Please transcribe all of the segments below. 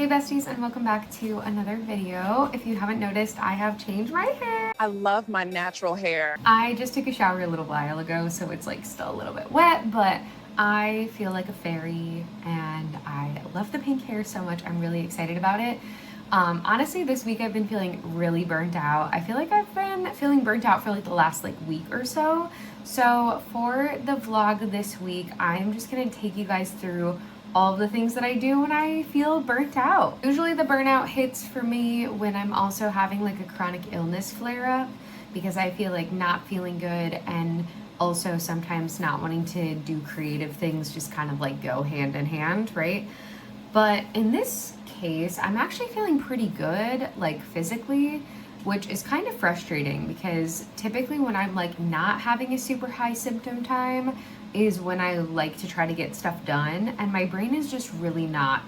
Hey besties, and welcome back to another video. If you haven't noticed, I have changed my hair. I love my natural hair. I just took a shower a little while ago, so it's like still a little bit wet, but I feel like a fairy and I love the pink hair so much. I'm really excited about it. Honestly, this week I've been feeling really burnt out. I feel like I've been feeling burnt out for like the last week or so. So for the vlog this week, I'm just gonna take you guys through all of the things that I do when I feel burnt out. Usually the burnout hits for me when I'm also having like a chronic illness flare up, because I feel like not feeling good and also sometimes not wanting to do creative things just kind of like go hand in hand, right? But in this case, I'm actually feeling pretty good, like physically, which is kind of frustrating because typically when I'm like not having a super high symptom time is when I like to try to get stuff done, and my brain is just really not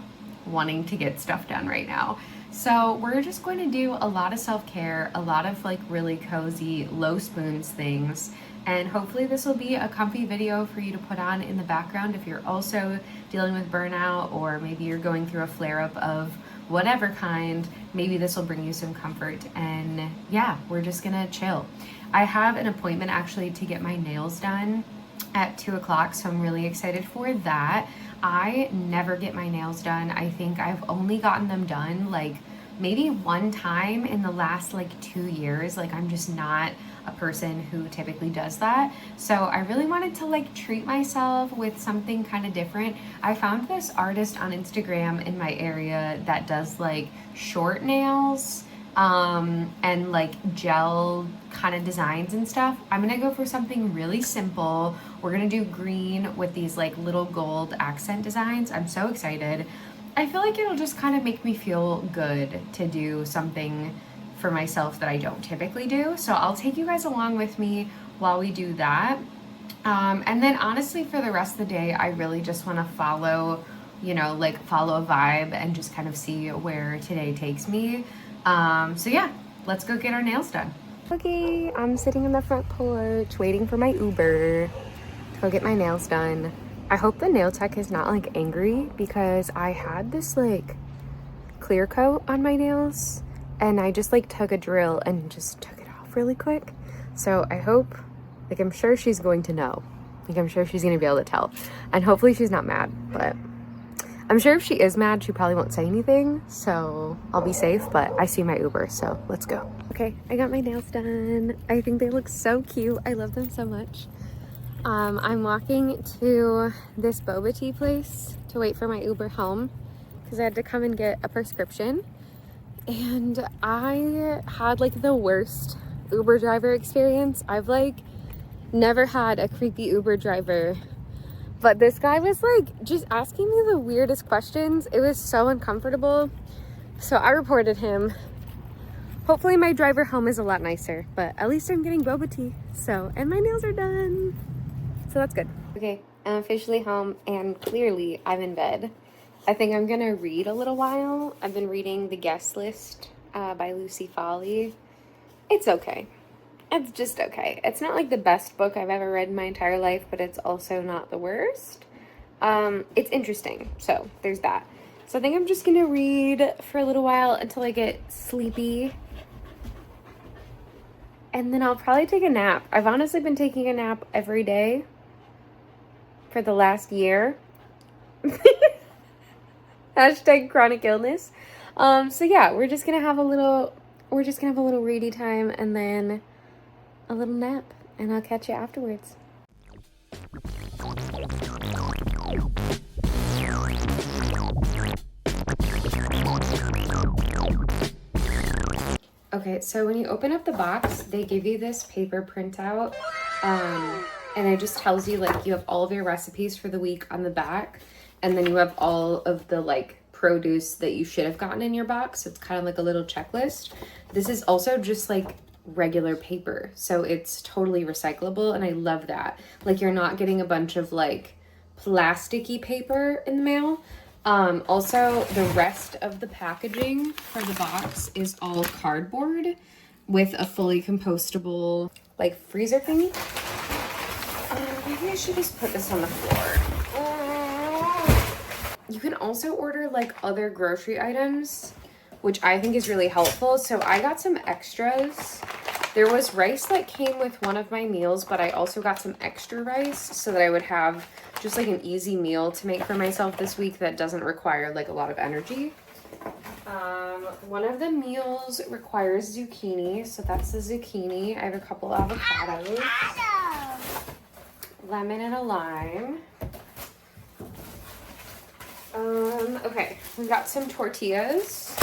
wanting to get stuff done right now. So we're just going to do a lot of self-care, a lot of like really cozy low spoons things, and hopefully this will be a comfy video for you to put on in the background if you're also dealing with burnout, or maybe you're going through a flare-up of whatever kind. Maybe this will bring you some comfort, and yeah, we're just gonna chill. I have an appointment actually to get my nails done at 2 o'clock, so I'm really excited for that. I never get my nails done. I think I've only gotten them done like maybe one time in the last like 2 years. Like I'm just not a person who typically does that. So I really wanted to like treat myself with something kind of different. I found this artist on Instagram in my area that does like short nails and like gel kind of designs and stuff. I'm gonna go for something really simple. We're gonna do green with these like little gold accent designs. I'm so excited. I feel like it'll just kind of make me feel good to do something for myself that I don't typically do. So I'll take you guys along with me while we do that. And then honestly, for the rest of the day, I really just want to follow, follow a vibe and just kind of see where today takes me. So yeah, let's go get our nails done. Okay, I'm sitting on the front porch waiting for my Uber to go get my nails done. I hope the nail tech is not like angry because I had this like clear coat on my nails and I just like took a drill and just took it off really quick. So I hope, like I'm sure she's going to know. Like I'm sure she's gonna be able to tell. And hopefully she's not mad, but I'm sure if she is mad, she probably won't say anything. So I'll be safe, but I see my Uber, so let's go. Okay, I got my nails done. I think they look so cute. I love them so much. I'm walking to this boba tea place to wait for my Uber home because I had to come and get a prescription. And I had like the worst Uber driver experience. I've like never had a creepy Uber driver, but this guy was like just asking me the weirdest questions. It was so uncomfortable. So I reported him. Hopefully my driver home is a lot nicer, but at least I'm getting boba tea. So, and my nails are done. So that's good. Okay, I'm officially home and clearly I'm in bed. I think I'm gonna read a little while. I've been reading The Guest List by Lucy Foley. It's okay. It's just okay. It's not like the best book I've ever read in my entire life, but it's also not the worst. It's interesting, so there's that. So I think I'm just gonna read for a little while until I get sleepy. And then I'll probably take a nap. I've honestly been taking a nap every day for the last year. Hashtag chronic illness. So yeah, we're just gonna have a little ready time and then a little nap, and I'll catch you afterwards. Okay, so when you open up the box, they give you this paper printout, and it just tells you like you have all of your recipes for the week on the back, and then you have all of the like produce that you should have gotten in your box. It's kind of like a little checklist. This is also just like regular paper, so it's totally recyclable, and I love that. Like you're not getting a bunch of like plasticky paper in the mail. Also, the rest of the packaging for the box is all cardboard with a fully compostable like freezer thingy. Maybe I should just put this on the floor. you can also order like other grocery items, which I think is really helpful. So I got some extras. There was rice that came with one of my meals, but I also got some extra rice so that I would have just like an easy meal to make for myself this week that doesn't require like a lot of energy. One of the meals requires zucchini, so that's the zucchini. I have a couple avocados, lemon and a lime. Okay, we got some tortillas.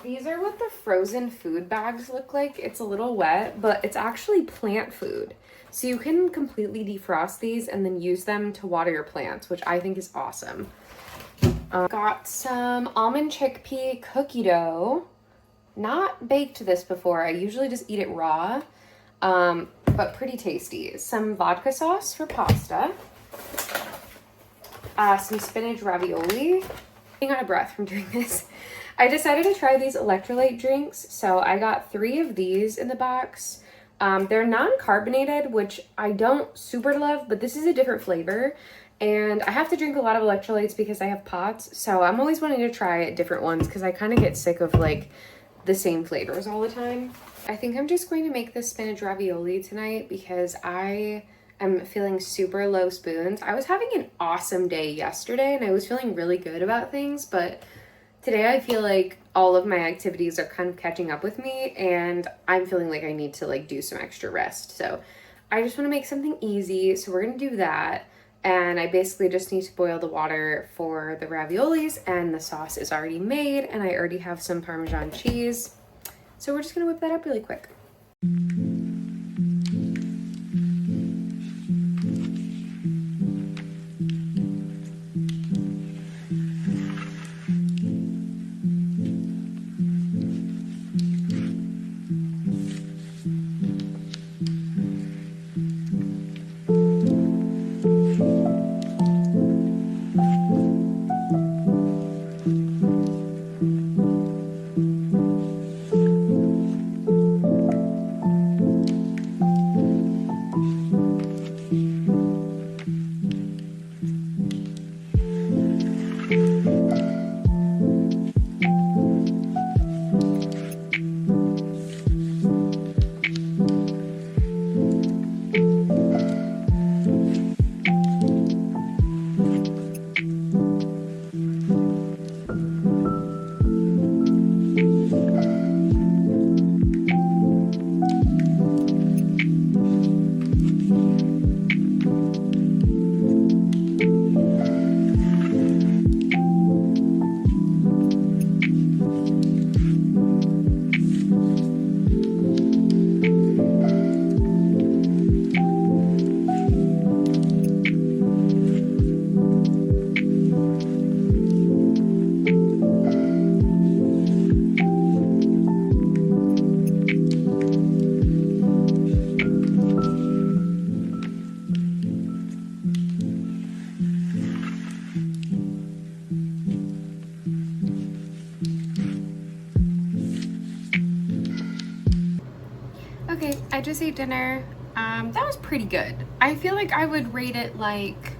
These are what the frozen food bags look like. It's a little wet, but it's actually plant food. So you can completely defrost these and then use them to water your plants, which I think is awesome. Got some almond chickpea cookie dough. Not baked this before. I usually just eat it raw, but pretty tasty. Some vodka sauce for pasta. Some spinach ravioli. I'm out of breath from doing this. I decided to try these electrolyte drinks, so I got 3 of these in the box. They're non-carbonated, which I don't super love, but this is a different flavor. And I have to drink a lot of electrolytes because I have POTS, so I'm always wanting to try different ones because I kind of get sick of like the same flavors all the time. I think I'm just going to make this spinach ravioli tonight because I am feeling super low spoons. I was having an awesome day yesterday and I was feeling really good about things, but today I feel like all of my activities are kind of catching up with me and I'm feeling like I need to like do some extra rest. So I just want to make something easy, so we're going to do that. And I basically just need to boil the water for the raviolis, and the sauce is already made and I already have some Parmesan cheese. So we're just gonna whip that up really quick. Okay, I just ate dinner. That was pretty good. I feel like I would rate it like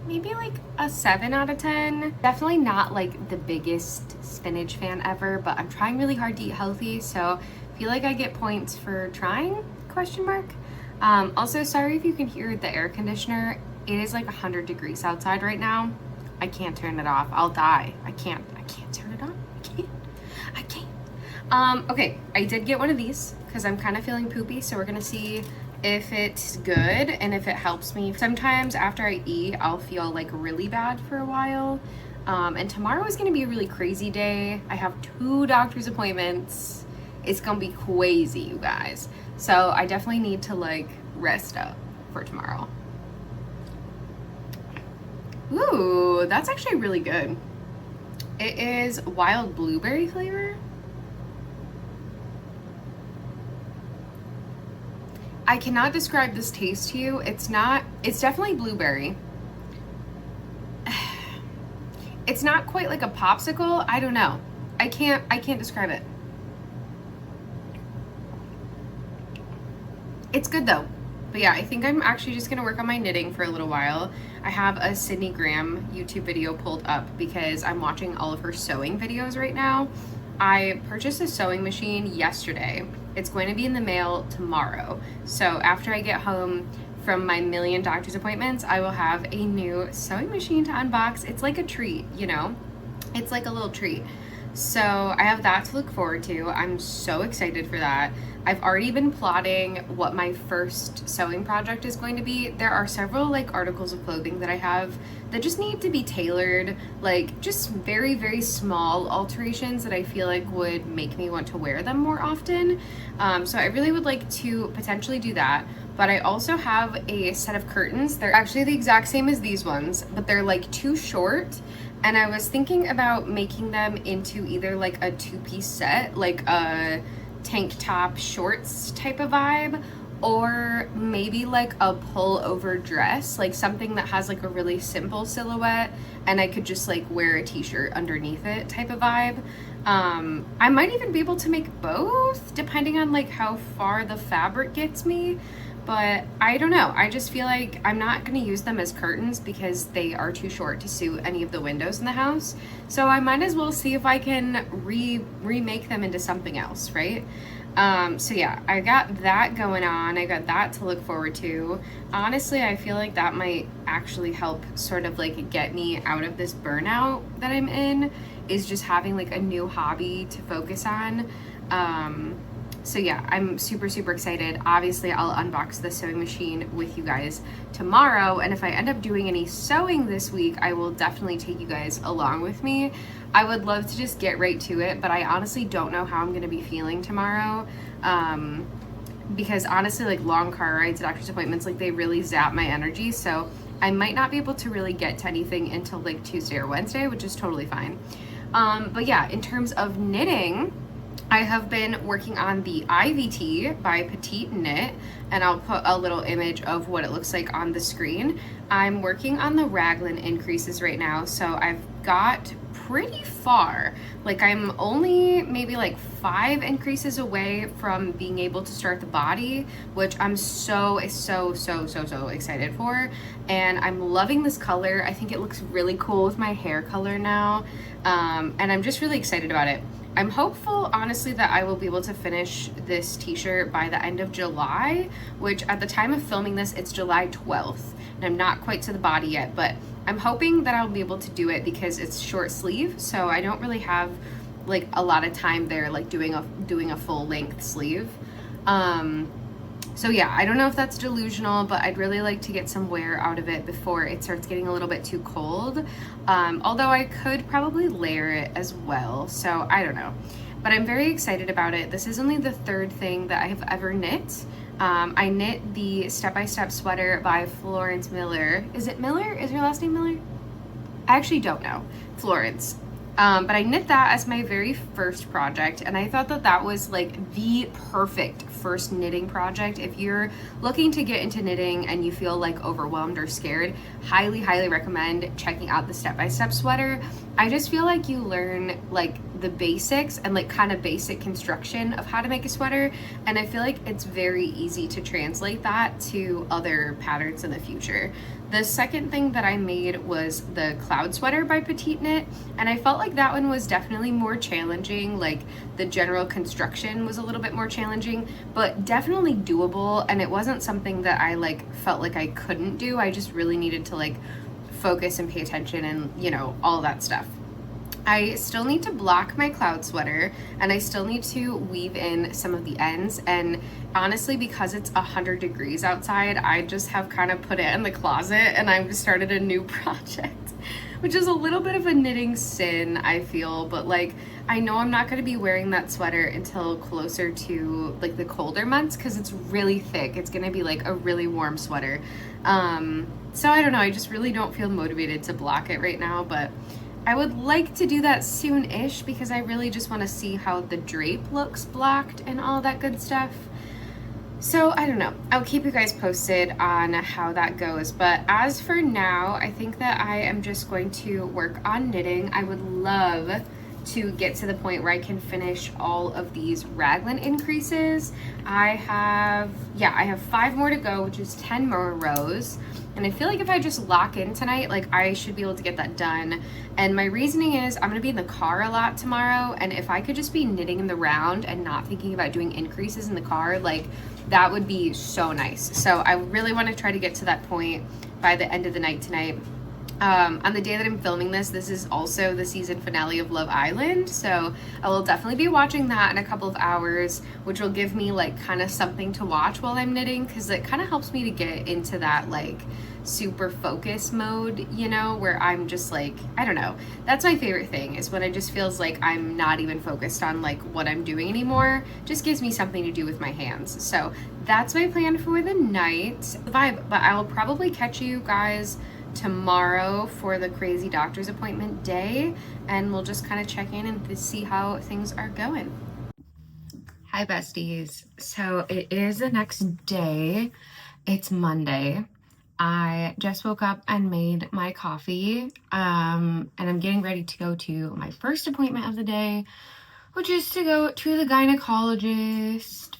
maybe like a 7 out of 10. Definitely not like the biggest spinach fan ever, but I'm trying really hard to eat healthy, so I feel like I get points for trying, question mark. Also, sorry if you can hear the air conditioner. It is like 100 degrees outside right now. I can't turn it off. I'll die. I can't turn it on. I can't. Okay, I did get one of these because I'm kind of feeling poopy, so we're gonna see if it's good and if it helps me. Sometimes after I eat, I'll feel like really bad for a while. And tomorrow is gonna be a really crazy day. I have 2 doctor's appointments. It's gonna be crazy, you guys. So I definitely need to like rest up for tomorrow. Ooh, that's actually really good. It is wild blueberry flavor. I cannot describe this taste to you. It's definitely blueberry. It's not quite like a popsicle. I don't know. I can't describe it. It's good though. But yeah, I think I'm actually just gonna work on my knitting for a little while. I have a Sydney Graham YouTube video pulled up because I'm watching all of her sewing videos right now. I purchased a sewing machine yesterday. It's going to be in the mail tomorrow. So after I get home from my million doctor's appointments, I will have a new sewing machine to unbox. It's like a treat, you know? It's like a little treat. So I have that to look forward to. I'm so excited for that. I've already been plotting what my first sewing project is going to be. There are several like articles of clothing that I have that just need to be tailored, like just very, very small alterations that I feel like would make me want to wear them more often. So I really would like to potentially do that. But I also have a set of curtains. They're actually the exact same as these ones, but they're like too short. And I was thinking about making them into either like a two-piece set, like a tank top shorts type of vibe, or maybe like a pull-over dress, like something that has like a really simple silhouette and I could just like wear a t-shirt underneath it type of vibe. I might even be able to make both depending on like how far the fabric gets me. But I don't know. I just feel like I'm not going to use them as curtains because they are too short to suit any of the windows in the house. So I might as well see if I can remake them into something else, right? So yeah, I got that going on. I got that to look forward to. Honestly, I feel like that might actually help sort of like get me out of this burnout that I'm in, is just having like a new hobby to focus on. So yeah, I'm super, super excited. Obviously, I'll unbox the sewing machine with you guys tomorrow. And if I end up doing any sewing this week, I will definitely take you guys along with me. I would love to just get right to it, but I honestly don't know how I'm going to be feeling tomorrow. Because honestly, like long car rides, doctor's appointments, like they really zap my energy. So I might not be able to really get to anything until like Tuesday or Wednesday, which is totally fine. But yeah, in terms of knitting, I have been working on the IVT by Petite Knit, and I'll put a little image of what it looks like on the screen. I'm working on the raglan increases right now, so I've got pretty far. Like I'm only maybe like 5 increases away from being able to start the body, which I'm so excited for. And I'm loving this color. I think it looks really cool with my hair color now. And I'm just really excited about it. I'm hopeful, honestly, that I will be able to finish this t-shirt by the end of July, which at the time of filming this, it's July 12th, and I'm not quite to the body yet, but I'm hoping that I'll be able to do it because it's short sleeve, so I don't really have like a lot of time there, like doing a full length sleeve. So yeah, I don't know if that's delusional, but I'd really like to get some wear out of it before it starts getting a little bit too cold. Although I could probably layer it as well, so I don't know. But I'm very excited about it. This is only the 3rd thing that I have ever knit. I knit the step-by-step sweater by Florence Miller. Is it Miller? Is your last name Miller? I actually don't know. Florence. But I knit that as my very first project, and I thought that that was like the perfect first knitting project. If you're looking to get into knitting and you feel like overwhelmed or scared, highly recommend checking out the step-by-step sweater. I just feel like you learn like the basics and like kind of basic construction of how to make a sweater, and I feel like it's very easy to translate that to other patterns in the future. The second thing that I made was the cloud sweater by Petite Knit, and I felt like that one was definitely more challenging. Like the general construction was a little bit more challenging, but definitely doable, and it wasn't something that I like felt like I couldn't do. I just really needed to like focus and pay attention and, you know, all that stuff. I still need to block my cloud sweater, and I still need to weave in some of the ends, and honestly, because it's 100 degrees outside, I just have kind of put it in the closet and I've started a new project, which is a little bit of a knitting sin, I feel, but like I know I'm not going to be wearing that sweater until closer to like the colder months because it's really thick. It's going to be like a really warm sweater. So I don't know, I just really don't feel motivated to block it right now, but I would like to do that soon-ish because I really just want to see how the drape looks blocked and all that good stuff. So I don't know, I'll keep you guys posted on how that goes, but as for now, I think that I am just going to work on knitting. I would love to get to the point where I can finish all of these raglan increases. I have 5 more to go, which is 10 more rows. And I feel like if I just lock in tonight, like I should be able to get that done. And my reasoning is I'm gonna be in the car a lot tomorrow, and if I could just be knitting in the round and not thinking about doing increases in the car, like that would be so nice. So I really want to try to get to that point by the end of the night tonight. On the day that I'm filming this is also the season finale of Love Island, so I will definitely be watching that in a couple of hours, which will give me like kind of something to watch while I'm knitting, because it kind of helps me to get into that like super focus mode, you know, where I'm just like, I don't know, that's my favorite thing, is when it just feels like I'm not even focused on like what I'm doing anymore. Just gives me something to do with my hands. So that's my plan for the night vibe, but I will probably catch you guys tomorrow for the crazy doctor's appointment day, and we'll just kind of check in and see how things are going. Hi besties. So it is the next day. It's Monday. I just woke up and made my coffee, and I'm getting ready to go to my first appointment of the day, which is to go to the gynecologist.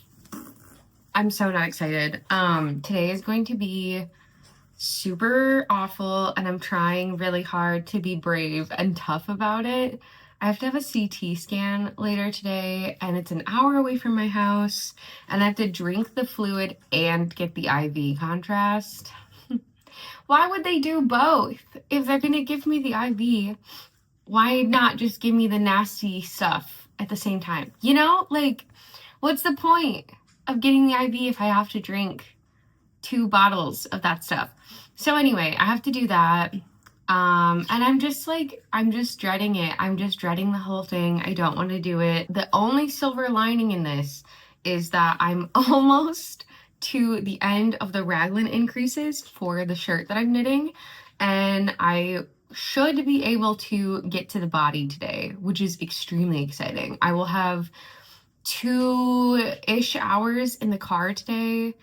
I'm so not excited. Today is going to be super awful, and I'm trying really hard to be brave and tough about it. I have to have a CT scan later today, and it's an hour away from my house, and I have to drink the fluid and get the IV contrast. Why would they do both? If they're gonna give me the IV, why not just give me the nasty stuff at the same time? You know, like, what's the point of getting the IV if I have to drink 2 bottles of that stuff? So anyway, I have to do that. And I'm just dreading it. I'm just dreading the whole thing. I don't want to do it. The only silver lining in this is that I'm almost to the end of the raglan increases for the shirt that I'm knitting, and I should be able to get to the body today, which is extremely exciting. I will have 2-ish hours in the car today.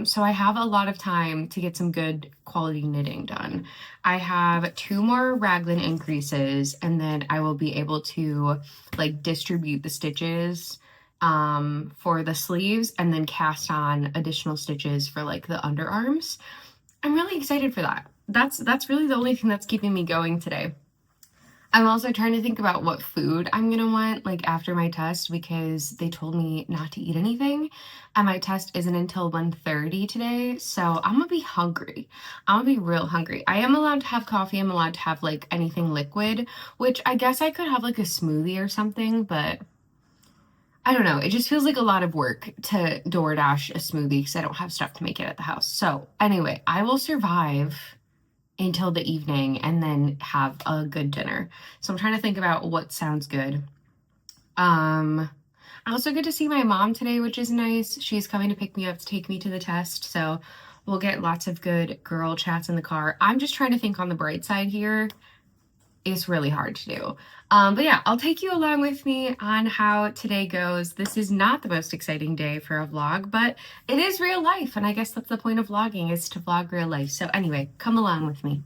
So I have a lot of time to get some good quality knitting done. I have 2 more raglan increases, and then I will be able to like distribute the stitches for the sleeves, and then cast on additional stitches for like the underarms. I'm really excited for that. That's really the only thing that's keeping me going today. I'm also trying to think about what food I'm gonna want like after my test, because they told me not to eat anything, and my test isn't until 1:30 today, so I'm gonna be hungry. I'm gonna be real hungry. I am allowed to have coffee. I'm allowed to have like anything liquid, which I guess I could have like a smoothie or something, but I don't know. It just feels like a lot of work to DoorDash a smoothie because I don't have stuff to make it at the house. So anyway, I will survive until the evening and then have a good dinner. So I'm trying to think about what sounds good. I also get to see my mom today, which is nice. She's coming to pick me up to take me to the test, so we'll get lots of good girl chats in the car. I'm just trying to think on the bright side here. It's really hard to do. But yeah, I'll take you along with me on how today goes. This is not the most exciting day for a vlog, but it is real life, and I guess that's the point of vlogging, is to vlog real life. So anyway, come along with me.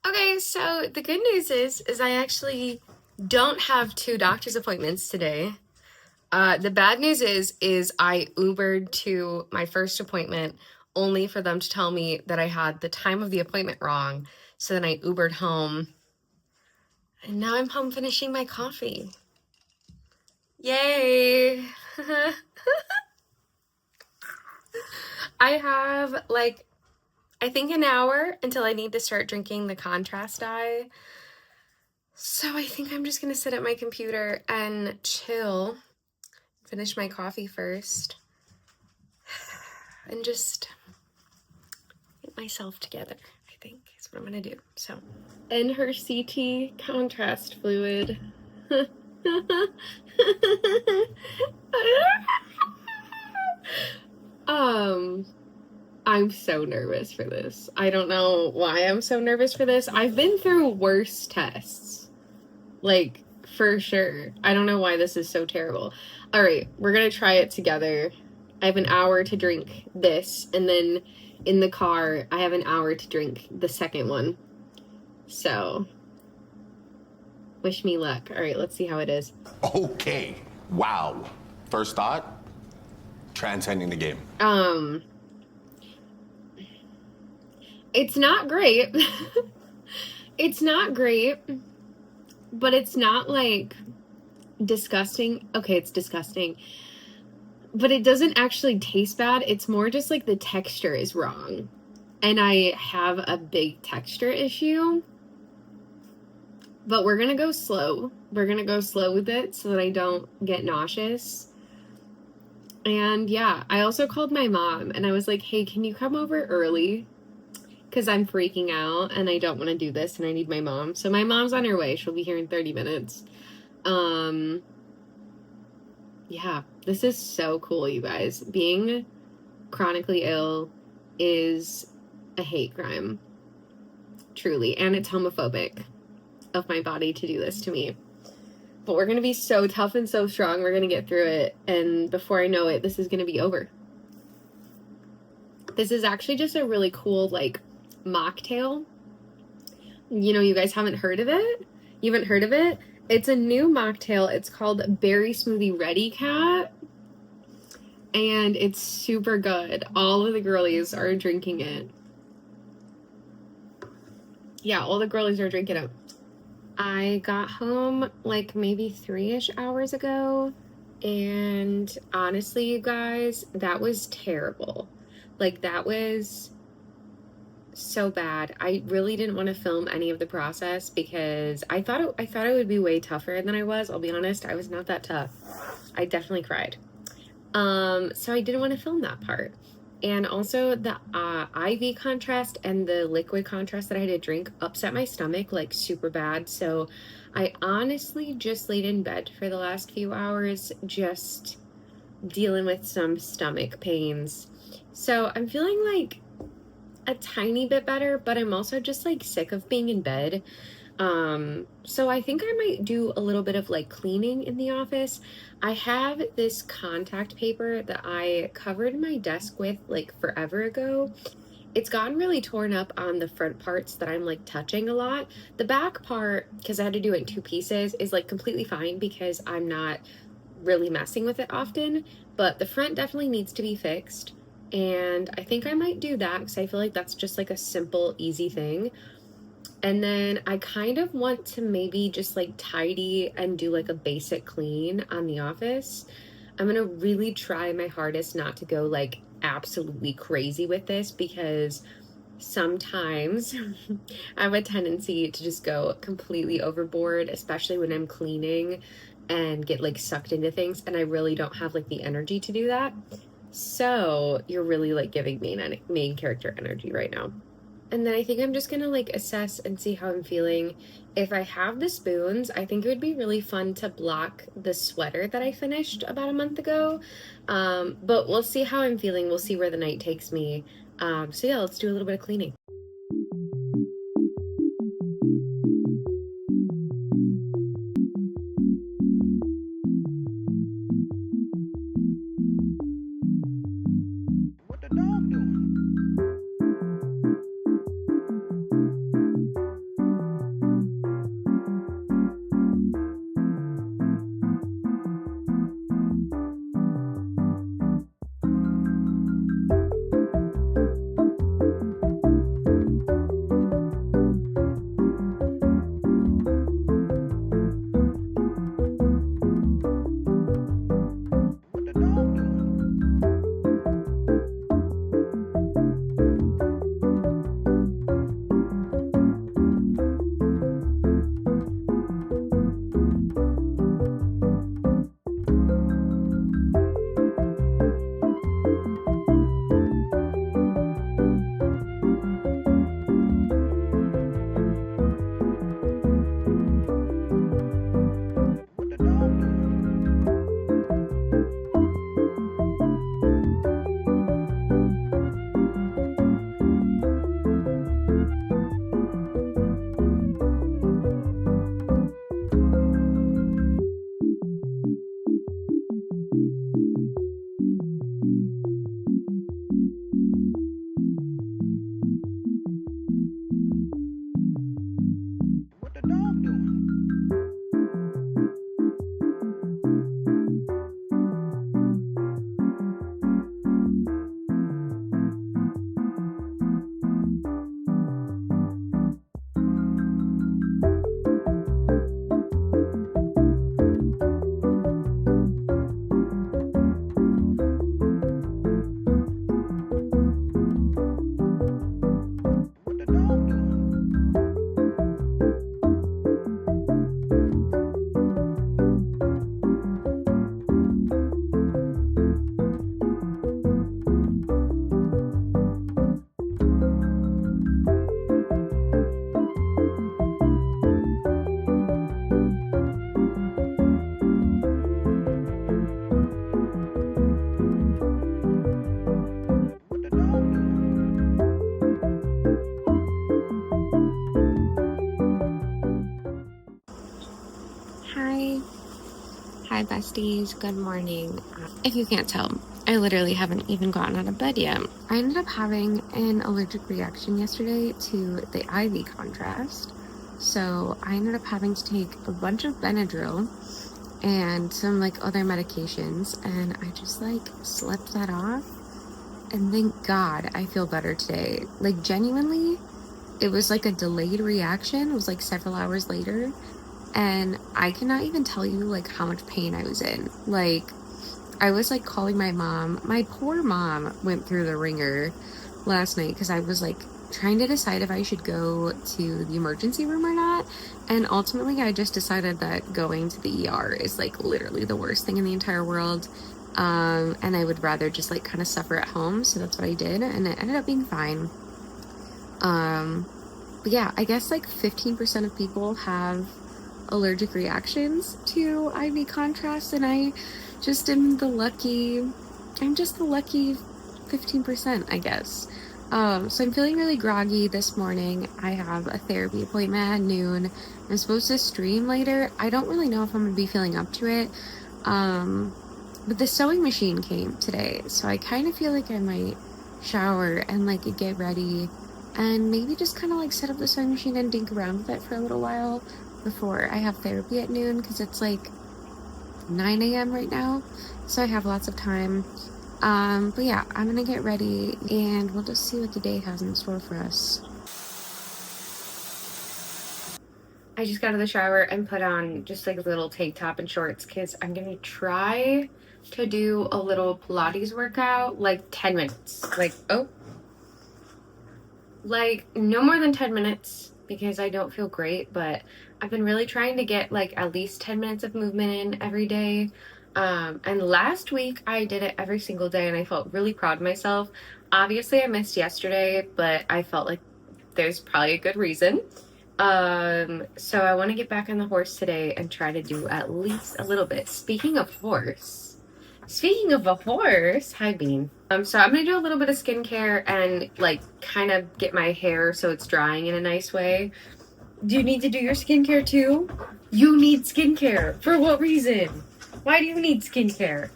Okay, so the good news is I actually don't have 2 doctor's appointments today. The bad news is I Ubered to my first appointment only for them to tell me that I had the time of the appointment wrong. So then I Ubered home, and now I'm home finishing my coffee. Yay! I have like, I think an hour until I need to start drinking the contrast dye. So I think I'm just gonna sit at my computer and chill, finish my coffee first, and just get myself together, I think is what I'm gonna do. So, and her CT contrast fluid. I'm so nervous for this. I don't know why I'm so nervous for this. I've been through worse tests, like for sure. I don't know why this is so terrible. All right, we're gonna try it together. I have an hour to drink this, and then in the car I have an hour to drink the second one. So Wish me luck. All right, let's see how it is. Okay. Wow. First thought, transcending the game. It's not great. It's not great, but it's not like disgusting. Okay, it's disgusting. But it doesn't actually taste bad. It's more just like the texture is wrong. And I have a big texture issue. But we're going to go slow. We're going to go slow with it so that I don't get nauseous. And yeah, I also called my mom and I was like, hey, can you come over early? Because I'm freaking out and I don't want to do this and I need my mom. So my mom's on her way. She'll be here in 30 minutes. Yeah, this is so cool, you guys. Being chronically ill is a hate crime. Truly. And it's homophobic of my body to do this to me. But we're going to be so tough and so strong. We're going to get through it. And before I know it, this is going to be over. This is actually just a really cool, like, mocktail. You know, you guys haven't heard of it? You haven't heard of it? It's a new mocktail. It's called Berry Smoothie Ready Cat. And it's super good. All of the girlies are drinking it. Yeah, all the girlies are drinking it. I got home like maybe 3-ish hours ago, and honestly, you guys, that was terrible. Like, that was so bad. I really didn't want to film any of the process because I thought it would be way tougher than I was. I'll be honest, I was not that tough. I definitely cried. So I didn't want to film that part. And also the IV contrast and the liquid contrast that I had to drink upset my stomach like super bad. So I honestly just laid in bed for the last few hours, just dealing with some stomach pains. So I'm feeling like a tiny bit better, but I'm also just like sick of being in bed. So I think I might do a little bit of like cleaning in the office. I have this contact paper that I covered my desk with like forever ago. It's gotten really torn up on the front parts that I'm like touching a lot. The back part, because I had to do it in 2 pieces, is like completely fine because I'm not really messing with it often, but the front definitely needs to be fixed. And I think I might do that because I feel like that's just like a simple, easy thing. And then I kind of want to maybe just like tidy and do like a basic clean on the office. I'm going to really try my hardest not to go like absolutely crazy with this because sometimes I have a tendency to just go completely overboard, especially when I'm cleaning and get like sucked into things. And I really don't have like the energy to do that. So you're really like giving me main character energy right now. And then I think I'm just going to like assess and see how I'm feeling. If I have the spoons, I think it would be really fun to block the sweater that I finished about a month ago. But we'll see how I'm feeling. We'll see where the night takes me. So yeah, let's do a little bit of cleaning. What the dog doing? Hi. Hi, besties. Good morning. If you can't tell, I literally haven't even gotten out of bed yet. I ended up having an allergic reaction yesterday to the IV contrast. So I ended up having to take a bunch of Benadryl and some like other medications, and I just like slept that off. And thank God I feel better today. Like, genuinely, it was like a delayed reaction. It was like several hours later. And I cannot even tell you like how much pain I was in. Like, I was like calling my mom. My poor mom went through the ringer last night because I was like trying to decide if I should go to the emergency room or not. And ultimately, I just decided that going to the ER is like literally the worst thing in the entire world. And I would rather just like kind of suffer at home. So that's what I did. And it ended up being fine. But yeah, I guess like 15% of people have allergic reactions to IV contrast, and I'm just the lucky 15%, I guess. So I'm feeling really groggy this morning. I have a therapy appointment at noon. I'm supposed to stream later. I don't really know if I'm gonna be feeling up to it. But the sewing machine came today, so I kind of feel like I might shower and like get ready and maybe just kind of like set up the sewing machine and dink around with it for a little while before I have therapy at noon, because it's like 9 a.m. right now, so I have lots of time. But yeah, I'm gonna get ready and we'll just see what the day has in store for us. I just got out of the shower and put on just like a little tank top and shorts because I'm gonna try to do a little Pilates workout, like 10 minutes. Like no more than 10 minutes because I don't feel great, but I've been really trying to get like at least 10 minutes of movement in every day. And last week I did it every single day and I felt really proud of myself. Obviously I missed yesterday, but I felt like there's probably a good reason. So I want to get back on the horse today and try to do at least a little bit. Speaking of a horse, hi Bean. So I'm gonna do a little bit of skincare and like kind of get my hair so it's drying in a nice way. Do you need to do your skincare too? You need skincare. For what reason? Why do you need skincare?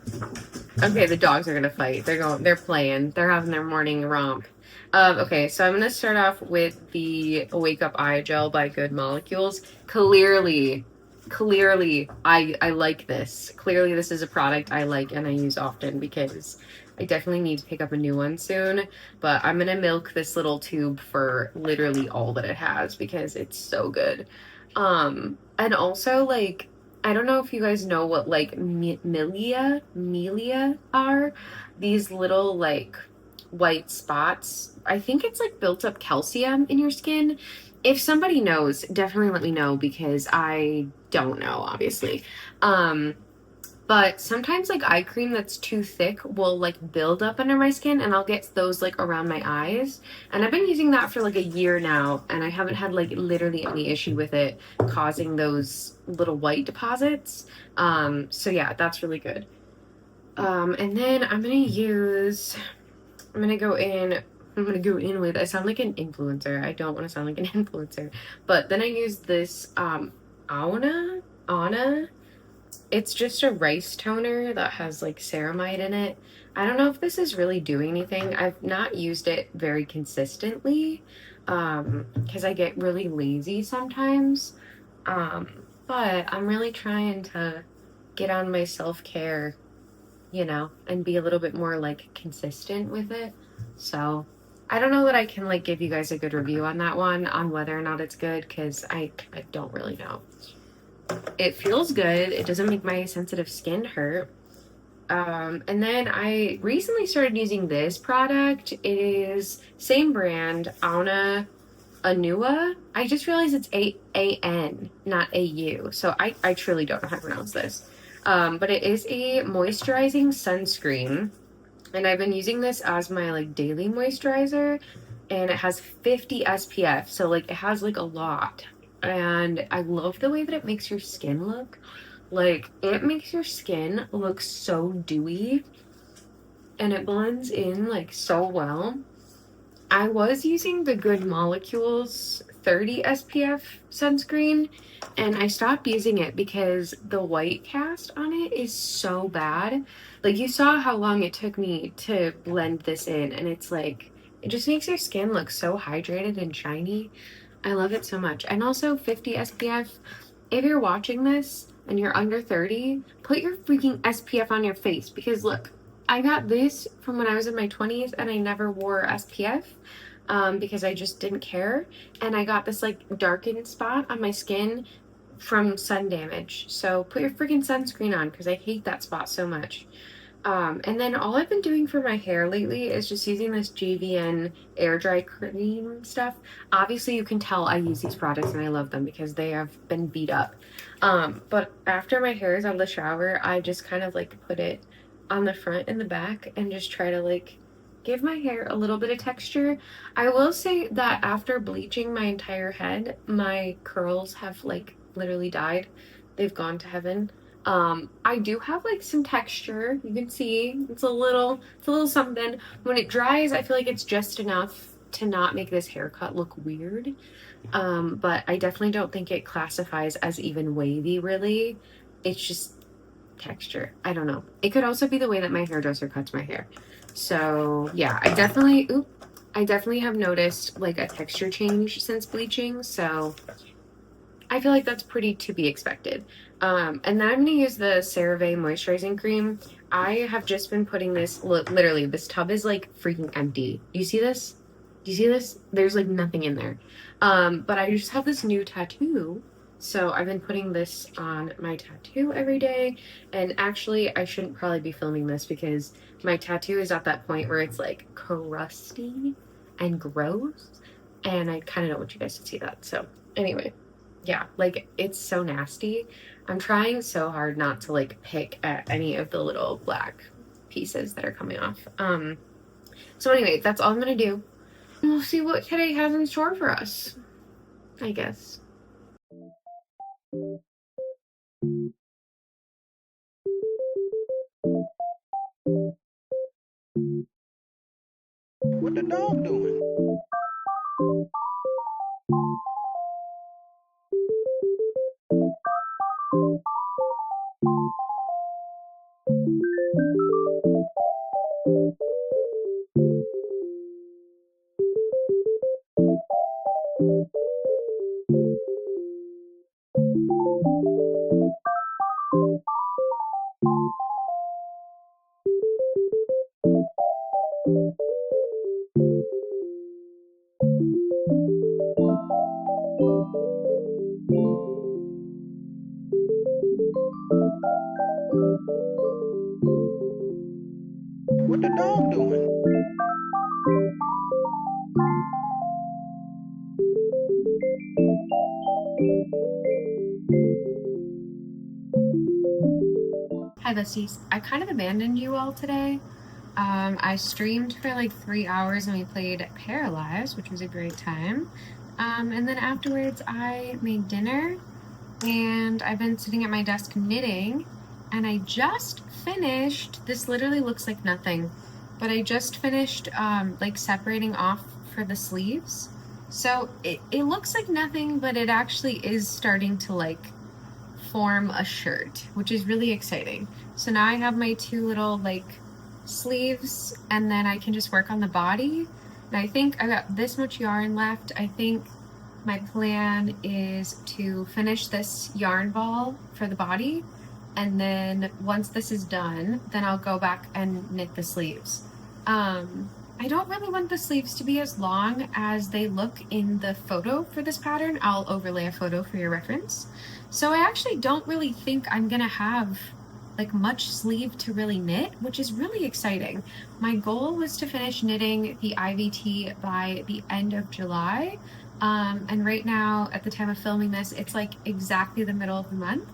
Okay, the dogs are gonna fight. They're playing. They're having their morning romp. Okay, so I'm gonna start off with the Wake Up Eye Gel by Good Molecules. Clearly, I like this. Clearly, this is a product I like and I use often because I definitely need to pick up a new one soon. But I'm gonna milk this little tube for literally all that it has because it's so good. And also like, I don't know if you guys know what like milia are. These little like white spots. I think it's like built up calcium in your skin. If somebody knows, definitely let me know because I don't know, obviously. But sometimes like eye cream that's too thick will like build up under my skin and I'll get those like around my eyes. And I've been using that for like a year now and I haven't had like literally any issue with it causing those little white deposits. So yeah, that's really good. And then I'm gonna go in with, I sound like an influencer. I don't want to sound like an influencer. But then I use this Anna. It's just a rice toner that has like ceramide in it. I don't know if this is really doing anything. I've not used it very consistently because I get really lazy sometimes. But I'm really trying to get on my self-care, and be a little bit more like consistent with it. So I don't know that I can like give you guys a good review on that one on whether or not it's good because I don't really know. It feels good. It doesn't make my sensitive skin hurt. And then I recently started using this product. It is same brand, Anua. I just realized it's A-N, not A-U. So I truly don't know how to pronounce this. But it is a moisturizing sunscreen. And I've been using this as my like daily moisturizer. And it has 50 SPF. So like it has like a lot. And I love the way that it makes your skin look. Like it makes your skin look so dewy. And it blends in like so well. I was using the Good Molecules 30 SPF sunscreen, and I stopped using it because the white cast on it is so bad. Like, you saw how long it took me to blend this in, and it's like, it just makes your skin look so hydrated and shiny. I love it so much. And also 50 SPF. If you're watching this and you're under 30, put your freaking SPF on your face, because look, I got this from when I was in my 20s and I never wore SPF because I just didn't care. And I got this like darkened spot on my skin from sun damage. So put your freaking sunscreen on, because I hate that spot so much. And then all I've been doing for my hair lately is just using this JVN air dry cream stuff. Obviously, you can tell I use these products and I love them because they have been beat up. But after my hair is out of the shower, I just kind of like put it on the front and the back and just try to like give my hair a little bit of texture. I will say that after bleaching my entire head, my curls have like literally died. They've gone to heaven. I do have like some texture. You can see it's a little something. When it dries, I feel like it's just enough to not make this haircut look weird. But I definitely don't think it classifies as even wavy, really. It's just texture. I don't know. It could also be the way that my hairdresser cuts my hair. So yeah, I definitely have noticed like a texture change since bleaching. So I feel like that's pretty to be expected. And then I'm gonna use the CeraVe moisturizing cream. I have just been putting this, look, literally, this tub is like freaking empty. Do you see this? Do you see this? There's like nothing in there. But I just have this new tattoo. So I've been putting this on my tattoo every day. And actually, I shouldn't probably be filming this because my tattoo is at that point where it's like crusty and gross. And I kind of don't want you guys to see that. So anyway, yeah, like it's so nasty. I'm trying so hard not to like pick at any of the little black pieces that are coming off. So anyway, that's all I'm gonna do. We'll see what today has in store for us, I guess. What the dog doing? What the dog doing? Hi besties, I kind of abandoned you all today. I streamed for like 3 hours and we played Paralyzed, which was a great time. And then afterwards I made dinner and I've been sitting at my desk knitting, and I just finished, this literally looks like nothing, but I just finished like separating off for the sleeves. So it looks like nothing, but it actually is starting to like form a shirt, which is really exciting. So now I have my two little like sleeves, and then I can just work on the body. And I think I got this much yarn left. I think my plan is to finish this yarn ball for the body, and then once this is done, then I'll go back and knit the sleeves. I don't really want the sleeves to be as long as they look in the photo for this pattern. I'll overlay a photo for your reference. So I actually don't really think I'm gonna have like much sleeve to really knit, which is really exciting. My goal was to finish knitting the IVT by the end of July. And right now, at the time of filming this, it's like exactly the middle of the month.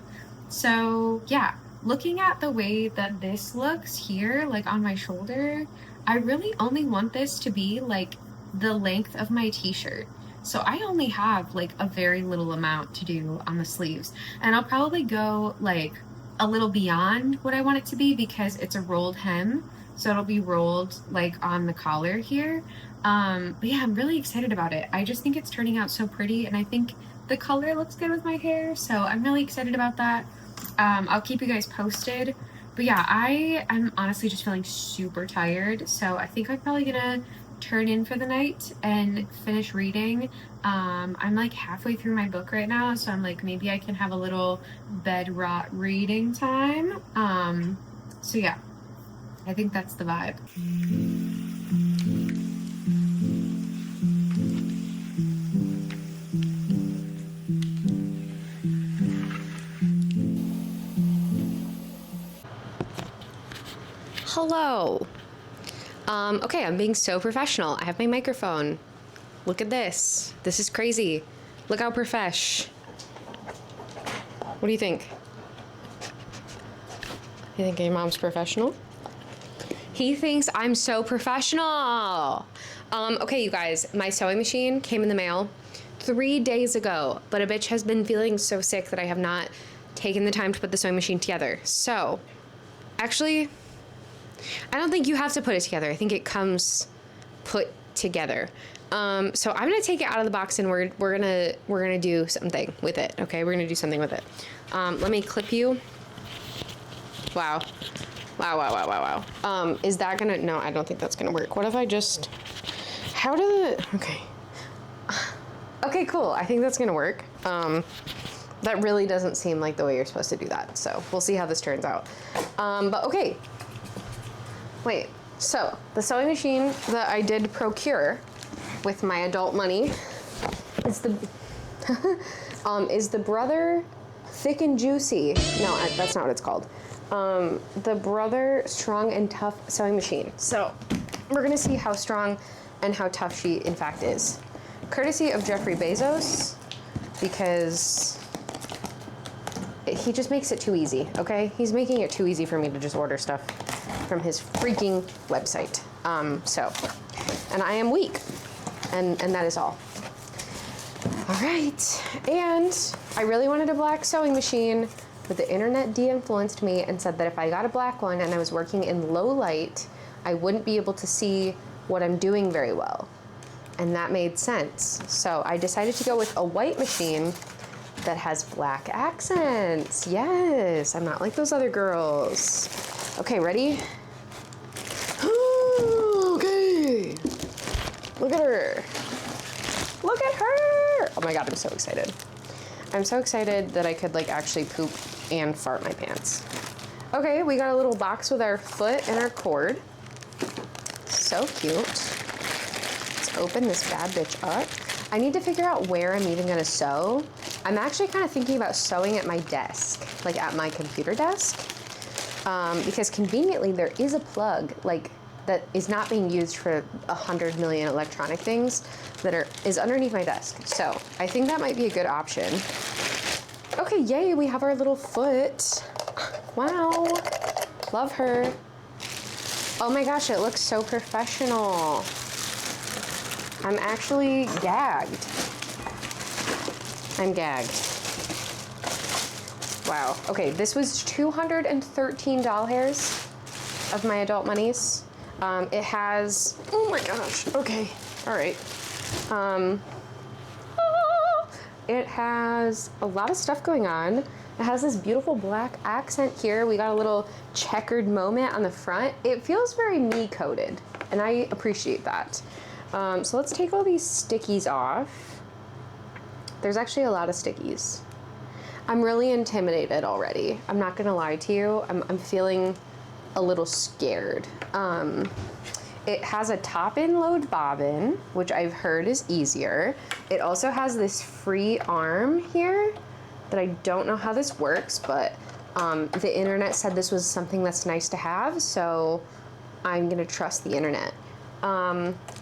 So yeah, looking at the way that this looks here, like on my shoulder, I really only want this to be like the length of my t-shirt. So I only have like a very little amount to do on the sleeves, and I'll probably go like a little beyond what I want it to be because it's a rolled hem. So it'll be rolled like on the collar here. But yeah, I'm really excited about it. I just think it's turning out so pretty, and I think the color looks good with my hair, so I'm really excited about that. I'll keep you guys posted. But yeah, I'm honestly just feeling super tired, so I think I'm probably gonna turn in for the night and finish reading. I'm like halfway through my book right now, so I'm like, maybe I can have a little bed rot reading time. So yeah, I think that's the vibe. Hello. Okay, I'm being so professional. I have my microphone. Look at this. This is crazy. Look how profesh. What do you think? You think your mom's professional? He thinks I'm so professional. Okay, you guys, my sewing machine came in the mail 3 days ago, but a bitch has been feeling so sick that I have not taken the time to put the sewing machine together. So, actually, I don't think you have to put it together. I think it comes put together. So I'm gonna take it out of the box and we're gonna do something with it. Okay, we're gonna do something with it. Let me clip you. Wow. Is that gonna? No, I don't think that's gonna work. What if I just? How did it? Okay. Okay, cool. I think that's gonna work. That really doesn't seem like the way you're supposed to do that. So we'll see how this turns out. But okay. Wait, so the sewing machine that I did procure with my adult money is the is the Brother Thick and Juicy. No, that's not what it's called. The Brother Strong and Tough sewing machine. So we're gonna see how strong and how tough she in fact is. Courtesy of Jeffrey Bezos, because he just makes it too easy, okay? He's making it too easy for me to just order stuff from his freaking website. And I am weak, and that is all. All right, and I really wanted a black sewing machine, but the internet de-influenced me and said that if I got a black one and I was working in low light, I wouldn't be able to see what I'm doing very well. And that made sense. So I decided to go with a white machine that has black accents. Yes, I'm not like those other girls. Okay, ready? Okay. Look at her. Look at her. Oh my God, I'm so excited. I'm so excited that I could like actually poop and fart my pants. Okay, we got a little box with our foot and our cord. So cute. Let's open this bad bitch up. I need to figure out where I'm even gonna sew. I'm actually kind of thinking about sewing at my desk, like at my computer desk, because conveniently there is a plug like that is not being used for 100 million electronic things that is underneath my desk. So I think that might be a good option. Okay, yay, we have our little foot. Wow, love her. Oh my gosh, it looks so professional. I'm actually gagged. I'm gagged. Wow. Okay, this was $213 of my adult monies. It has, oh my gosh, okay, all right. It has a lot of stuff going on. It has this beautiful black accent here. We got a little checkered moment on the front. It feels very me-coded, and I appreciate that. So let's take all these stickies off. There's actually a lot of stickies. I'm really intimidated already. I'm not gonna lie to you. I'm feeling a little scared. It has a top-in load bobbin, which I've heard is easier. It also has this free arm here that I don't know how this works, but the internet said this was something that's nice to have, so I'm gonna trust the internet.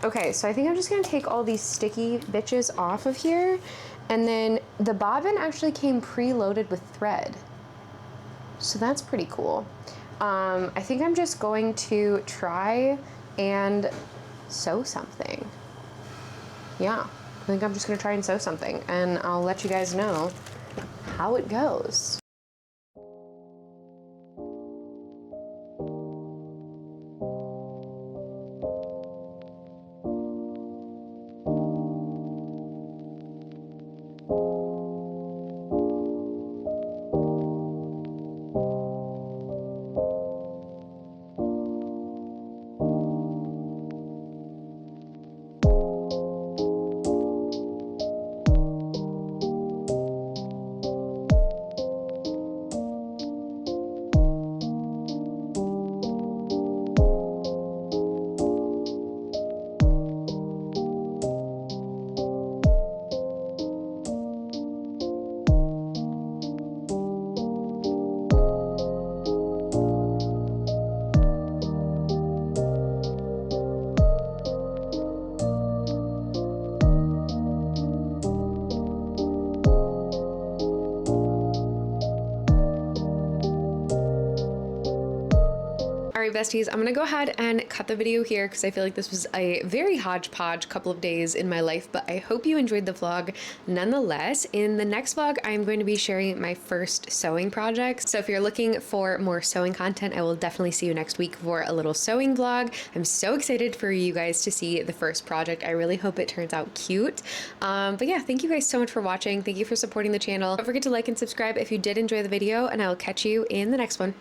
Okay, so I think I'm just gonna take all these sticky bitches off of here, and then the bobbin actually came preloaded with thread. So that's pretty cool. I think I'm just going to try and sew something. Yeah, I think I'm just gonna try and sew something, and I'll let you guys know how it goes. besties, I'm gonna go ahead and cut the video here because I feel like this was a very hodgepodge couple of days in my life, but I hope you enjoyed the vlog nonetheless. In the next vlog, I'm going to be sharing my first sewing project. So if you're looking for more sewing content, I will definitely see you next week for a little sewing vlog. I'm so excited for you guys to see the first project. I really hope it turns out cute. But yeah, thank you guys so much for watching. Thank you for supporting the channel. Don't forget to like and subscribe if you did enjoy the video, and I will catch you in the next one.